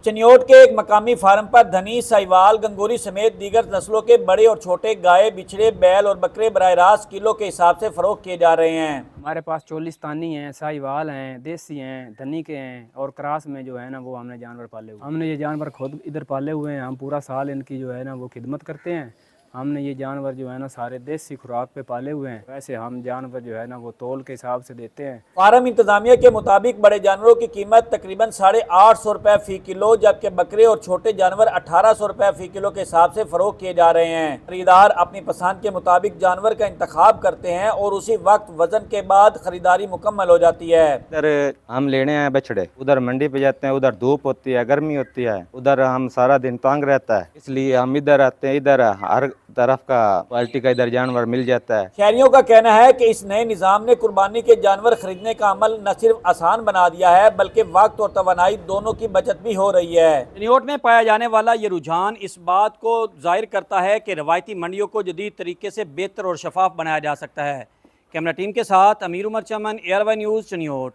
चनियोट के एक मकामी फार्म पर धनी, साहिवाल, गंगोरी समेत दीगर नस्लों के बड़े और छोटे गाय, बिछड़े, बैल और बकरे बराह रास्त किलो के हिसाब से फरोख्त किए जा रहे हैं। हमारे पास चोलिस्तानी हैं, साहिवाल हैं, देसी हैं, धनी के हैं और क्रास में जो है ना वो हमने जानवर पाले हुए। हमने ये जानवर खुद इधर पाले हुए हैं। हम पूरा साल इनकी जो है ना वो खिदमत करते हैं। हमने ये जानवर जो है ना सारे देसी खुराक पे पाले हुए हैं। वैसे हम जानवर जो है ना वो तोल के हिसाब से देते हैं। फार्म इंतजामिया के मुताबिक बड़े जानवरों की कीमत तकरीबन 850 रुपए फी किलो, जबकि बकरे और छोटे जानवर 1800 रुपए फी किलो के हिसाब से फरोख्त किए जा रहे हैं। खरीदार अपनी पसंद के मुताबिक जानवर का इंतखाब करते हैं और उसी वक्त वजन के बाद खरीदारी मुकम्मल हो जाती है। इधर हम लेने आए बछड़े, उधर मंडी पे जाते हैं, उधर धूप होती है, गर्मी होती है, उधर हम सारा दिन तंग रहता है, इसलिए हम इधर आते हैं। इधर हर तरफ का क्वालिटी का इधर जानवर मिल जाता है। शहरियों का कहना है कि इस नए निज़ाम ने कुर्बानी के जानवर खरीदने का अमल न सिर्फ आसान बना दिया है बल्कि वक्त और तवानाई दोनों की बचत भी हो रही है। चनियोट में पाया जाने वाला ये रुझान इस बात को जाहिर करता है कि रवायती मंडियों को जदीद तरीके से बेहतर और शफाफ बनाया जा सकता है। कैमरा टीम के साथ अमीर उमर चमन, ARY न्यूज़, चनियोट।